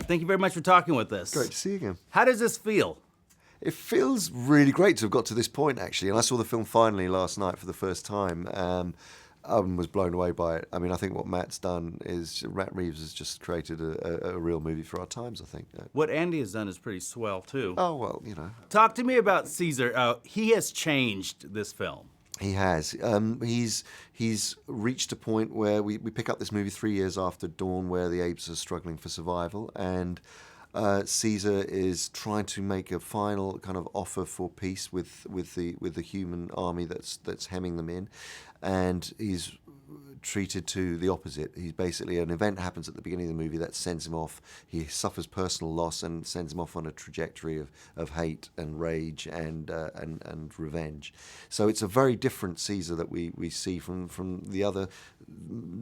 Thank you very much for talking with us. Great to see you again. How does this feel? It feels really great to have got to this point, actually. And I saw the film finally last night for the first time. I was blown away by it. I mean, I think what Matt Reeves has just created a real movie for our times, I think. What Andy has done is pretty swell, too. Oh, well, you know. Talk to me about Caesar. He has changed this film. He has. He's reached a point where we pick up this movie 3 years after Dawn, where the apes are struggling for survival, and Caesar is trying to make a final kind of offer for peace with the human army that's hemming them in, and he's treated to the opposite. He's basically, an event happens at the beginning of the movie that sends him off. He suffers personal loss and sends him off on a trajectory of hate and rage and revenge. So it's a very different Caesar that we see from the other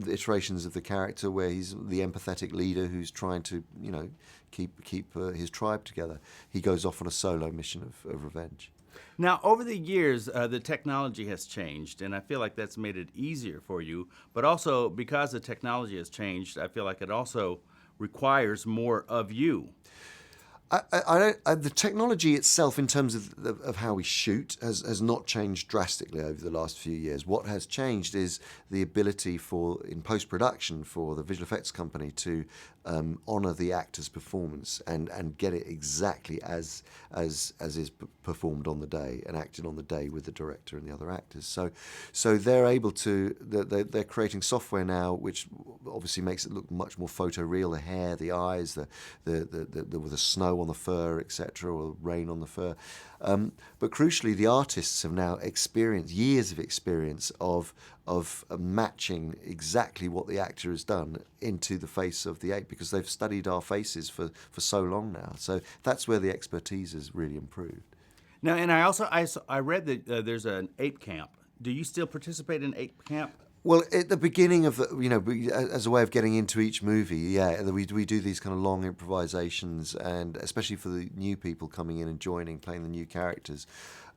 iterations of the character, where he's the empathetic leader who's trying to, you know, keep his tribe together. He goes off on a solo mission of revenge. Now, over the years, the technology has changed, and I feel like that's made it easier for you. But also, because the technology has changed, I feel like it also requires more of you. The technology itself, in terms of how we shoot, has not changed drastically over the last few years. What has changed is the ability in post-production, for the visual effects company to honour the actor's performance and get it exactly as is performed on the day and acted on the day with the director and the other actors. So they're able to, they're creating software now which obviously makes it look much more photoreal. The hair, the eyes, with the snow on the fur, etc., or rain on the fur. But crucially, the artists have now experienced years of experience of matching exactly what the actor has done into the face of the ape, because they've studied our faces for so long now. So that's where the expertise has really improved. Now, and I read that there's an ape camp. Do you still participate in ape camp? Well, at the beginning of as a way of getting into each movie, yeah, we do these kind of long improvisations, and especially for the new people coming in and joining, playing the new characters,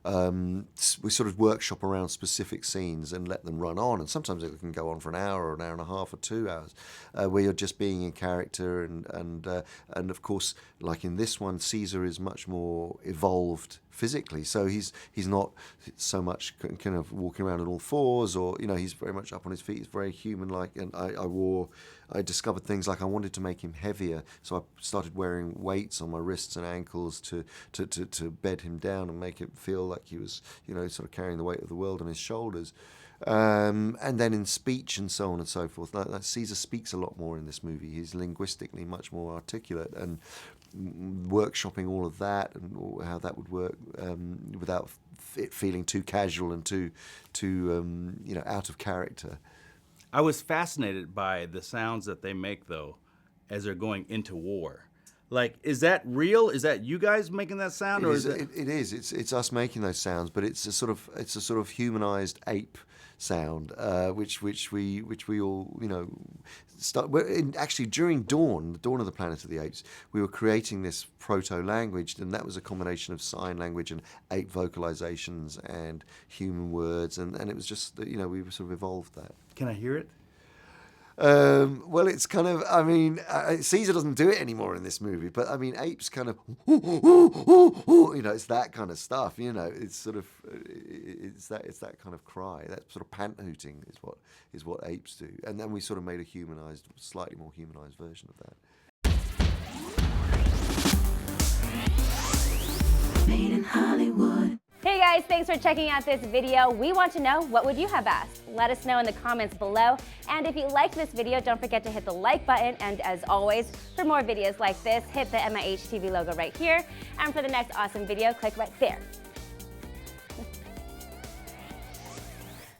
we sort of workshop around specific scenes and let them run on, and sometimes it can go on for an hour or an hour and a half or 2 hours, where you're just being in character, and of course, like in this one, Caesar is much more evolved physically, so he's not so much kind of walking around on all fours, or, you know, he's very much up on his feet. He's very human-like, and I discovered things like I wanted to make him heavier, so I started wearing weights on my wrists and ankles to bed him down and make it feel like he was, you know, sort of carrying the weight of the world on his shoulders. And then in speech and so on and so forth, like Caesar speaks a lot more in this movie. He's linguistically much more articulate, and workshopping all of that and how that would work without it feeling too casual and too out of character. I was fascinated by the sounds that they make, though, as they're going into war. Like, is that real? Is that you guys making that sound, or is it? It is. It's us making those sounds, but it's a sort of humanized ape sound, which we all, you know, start. Actually, during Dawn, the Dawn of the Planet of the Apes, we were creating this proto-language, and that was a combination of sign language and ape vocalizations and human words, and it was just, you know, we sort of evolved that. Can I hear it? Well, it's kind of, I mean, Caesar doesn't do it anymore in this movie, but I mean, apes kind of, you know, it's that kind of stuff, you know, it's sort of, it's that kind of cry, that sort of pant hooting is what apes do. And then we sort of made a slightly more humanized version of that. Made in Hollywood. Hey guys, thanks for checking out this video. We want to know, what would you have asked? Let us know in the comments below. And if you liked this video, don't forget to hit the like button. And as always, for more videos like this, hit the MIH TV logo right here. And for the next awesome video, click right there.